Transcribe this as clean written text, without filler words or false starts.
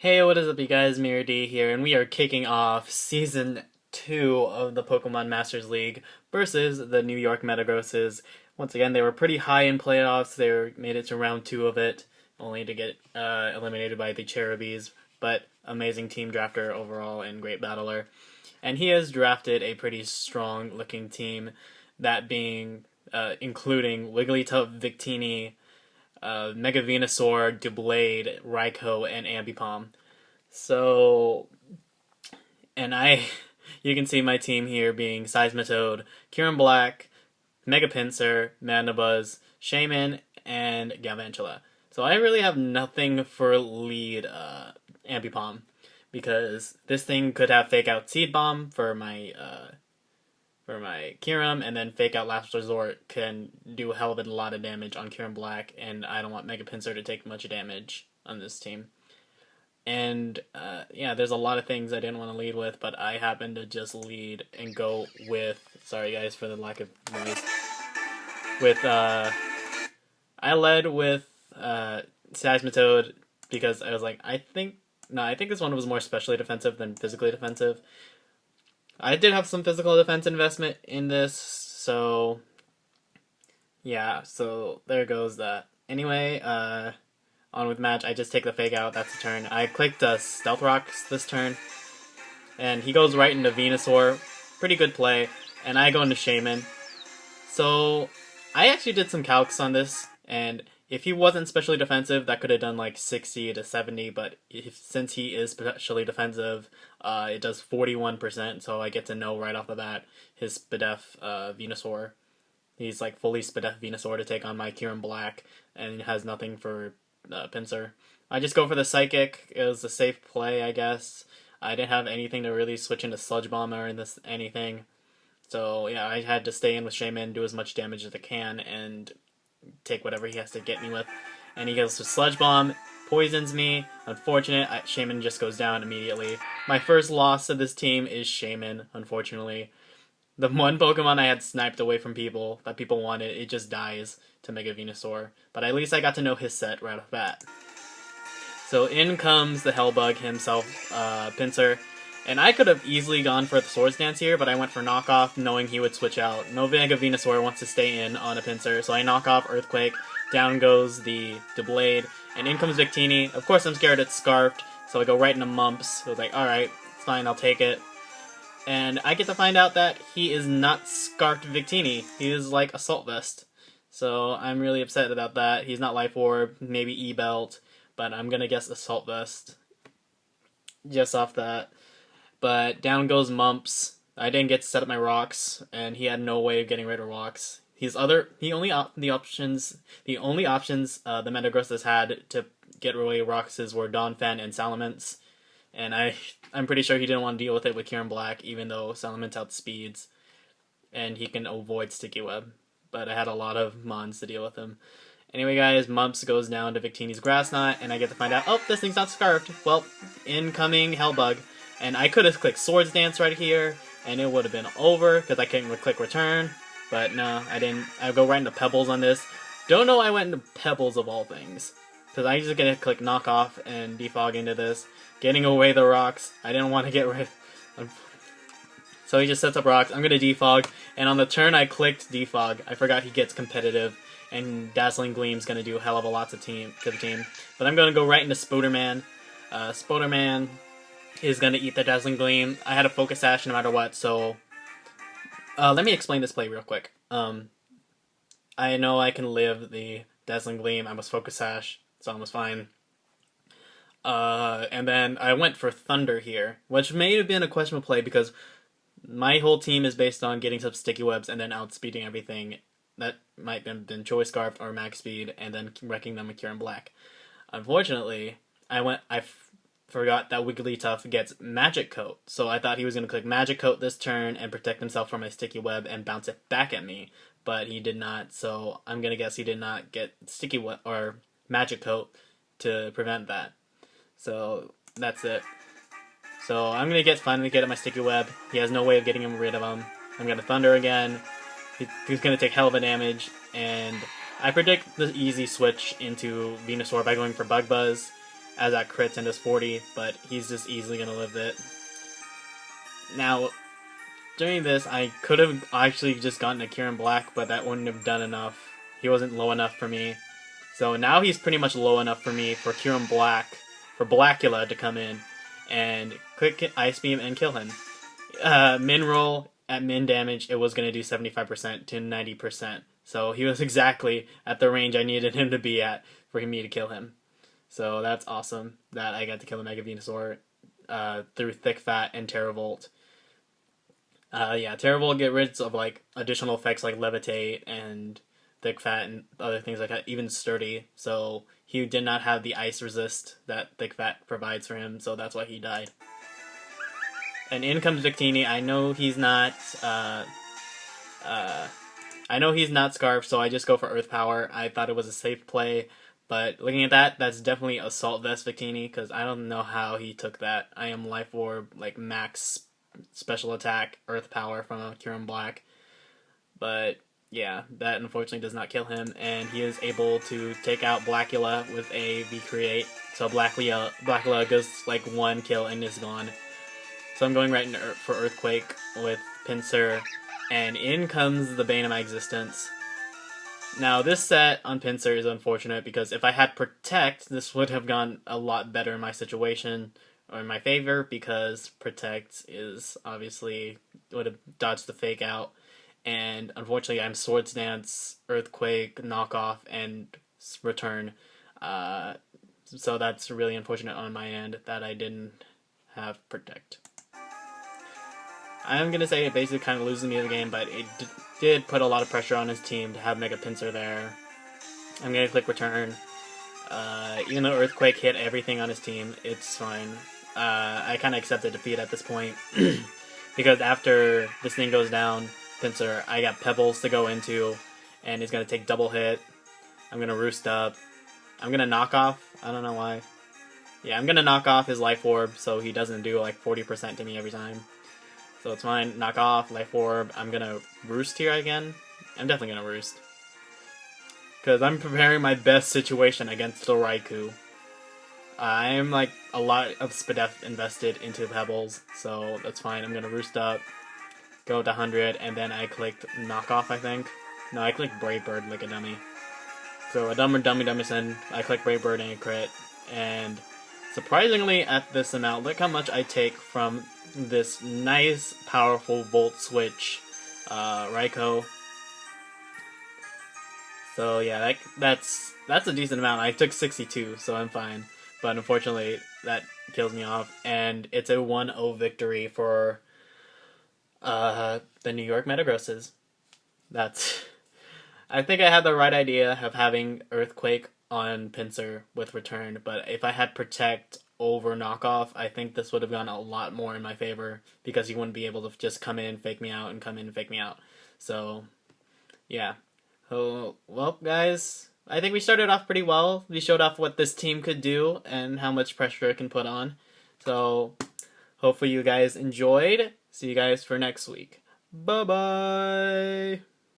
Hey, what is up, you guys? Mirror D here, and we are kicking off Season 2 of the Pokemon Masters League versus the New York Metagrosses. Once again, they were pretty high in playoffs. Made it to round 2 of it, only to get eliminated by the Cherubies, but amazing team drafter overall and great battler. And he has drafted a pretty strong-looking team, that being including Wigglytuff, Victini, Mega Venusaur, Doublade, Raikou, and Ambipom. So, you can see my team here being Seismitoad, Kieran Black, Mega Pinsir, Mandibuzz, Shaman, and Galvantula. So I really have nothing for lead Ambipom, because this thing could have Fake Out Seed Bomb for my Kyurem, and then Fake Out Last Resort can do a hell of a lot of damage on Kieran Black, and I don't want Mega Pinsir to take much damage on this team. And yeah, there's a lot of things I didn't want to lead with, but I happened to just lead and go with, sorry guys for the lack of noise, I led with Seismitoad, because I was like, I think this one was more specially defensive than physically defensive. I did have some physical defense investment in this, so yeah, so there goes that. Anyway, on with match, I just take the Fake Out, that's a turn. I clicked Stealth Rocks this turn, and he goes right into Venusaur, pretty good play, and I go into Shaman. So, I actually did some calcs on this, and if he wasn't specially defensive, that could have done like 60 to 70, but since he is specially defensive, it does 41%, so I get to know right off the bat his Spadef Venusaur. He's like fully Spadef Venusaur to take on my Kieran Black, and has nothing for Pinsir. I just go for the Psychic. It was a safe play, I guess. I didn't have anything to really switch into Sludge Bomb or anything. So yeah, I had to stay in with Shaman, do as much damage as I can, and take whatever he has to get me with. And he goes to Sludge Bomb, poisons me. Unfortunate, Shaman just goes down immediately. My first loss of this team is Shaman, unfortunately. The one Pokemon I had sniped away from people, that people wanted, it just dies to Mega Venusaur. But at least I got to know his set right off the bat. So in comes the Hellbug himself, Pinsir. And I could have easily gone for the Swords Dance here, but I went for Knockoff, knowing he would switch out. No Mega Venusaur wants to stay in on a Pinsir, so I knock off Earthquake. Down goes the Doublade, and in comes Victini. Of course I'm scared it's Scarfed, so I go right into Mumps. So I was like, alright, it's fine, I'll take it. And I get to find out that he is not Scarfed Victini. He is like Assault Vest. So I'm really upset about that. He's not Life Orb, maybe E-Belt, but I'm gonna guess Assault Vest. Just off that. But down goes Mumps. I didn't get to set up my rocks, and he had no way of getting rid of rocks. The only options the Metagross has had to get rid of rocks were Donphan and Salamence. And I'm pretty sure he didn't want to deal with it with Kieran Black, even though Salamence outspeeds, and he can avoid Sticky Web. But I had a lot of Mons to deal with him. Anyway, guys, Mumps goes down to Victini's Grass Knot, and I get to find out, oh, this thing's not Scarfed. Well, incoming Hellbug. And I could have clicked Swords Dance right here, and it would have been over, because I couldn't click Return. But no, I didn't. I go right into Pebbles on this. Don't know I went into Pebbles of all things, because I'm just going to click Knock Off and Defog into this. Getting away the rocks. I didn't want to get rid of... So he just sets up rocks. I'm going to Defog, and on the turn I clicked Defog. I forgot he gets competitive, and Dazzling Gleam's going to do a hell of a lot to the team. But I'm going to go right into Spoderman. Spoderman is going to eat the Dazzling Gleam. I had a Focus Sash no matter what, so... let me explain this play real quick. I know I can live the Dazzling Gleam. I was Focus Sash, so I was fine. And then I went for Thunder here, which may have been a questionable play, because my whole team is based on getting some Sticky Webs and then outspeeding everything. That might have been Choice Scarf or Max Speed, and then wrecking them with Kieran Black. Unfortunately, I forgot that Wigglytuff gets Magic Coat, so I thought he was going to click Magic Coat this turn and protect himself from my Sticky Web and bounce it back at me, but he did not, so I'm going to guess he did not get Sticky Web or Magic Coat to prevent that. So that's it. So I'm going to finally get at my Sticky Web. He has no way of getting rid of him. I'm going to Thunder again. He's going to take hell of a damage, and I predict the easy switch into Venusaur by going for Bug Buzz. as that crits and does 40, but he's just easily going to live it. Now, during this, I could have actually just gotten a Kieran Black, but that wouldn't have done enough. He wasn't low enough for me. So now he's pretty much low enough for me for Kieran Black, for Blackula to come in and quick Ice Beam and kill him. Min roll at min damage, it was going to do 75% to 90%. So he was exactly at the range I needed him to be at for me to kill him. So that's awesome that I got to kill the Mega Venusaur through Thick Fat and Terravolt. Yeah, Terravolt get rid of like additional effects like Levitate and Thick Fat and other things like that, even Sturdy. So he did not have the ice resist that Thick Fat provides for him, so that's why he died. And in comes Victini. I know he's not Scarf, so I just go for Earth Power. I thought it was a safe play, but looking at that, that's definitely Assault Vest Victini, because I don't know how he took that. I am Life Orb, like max special attack, Earth Power from a Kieran Black. But yeah, that unfortunately does not kill him, and he is able to take out Blackula with a V-Create. So Blackula goes like one kill and is gone. So I'm going right into for Earthquake with Pinsir, and in comes the bane of my existence. Now this set on Pinsir is unfortunate because if I had Protect, this would have gone a lot better in my situation, or in my favor, because Protect is obviously would have dodged the Fake Out, and unfortunately I'm Swords Dance, Earthquake, Knockoff, and Return. So that's really unfortunate on my end that I didn't have Protect. I'm going to say it basically kind of loses me the game, but it did put a lot of pressure on his team to have Mega Pinsir there. I'm going to click Return. Even though Earthquake hit everything on his team, it's fine. I kind of accepted defeat at this point. Because after this thing goes down, Pinsir, I got Pebbles to go into, and he's going to take double hit. I'm going to Roost Up. I'm going to knock off. I don't know why. Yeah, I'm going to knock off his Life Orb so he doesn't do like 40% to me every time. So it's fine. Knock off, Life Orb. I'm going to Roost here again. I'm definitely going to Roost. Because I'm preparing my best situation against the Raikou. I'm like a lot of Spadef invested into Pebbles, so that's fine. I'm going to Roost Up, go to 100, and then I clicked Knock Off, I think. No, I clicked Brave Bird like a dummy. So a Dummison, I click Brave Bird and a crit. And surprisingly, at this amount, look how much I take from this nice, powerful Volt Switch Raikou. So yeah, that's a decent amount. I took 62, so I'm fine. But unfortunately, that kills me off. And it's a 1-0 victory for the New York Metagrosses. I think I had the right idea of having Earthquake on Pinsir with Return, but if I had Protect over Knockoff, I think this would have gone a lot more in my favor, because he wouldn't be able to just come in, fake me out, and come in and fake me out. So, yeah. So, well, guys, I think we started off pretty well. We showed off what this team could do and how much pressure it can put on. So, hopefully you guys enjoyed. See you guys for next week. Bye-bye!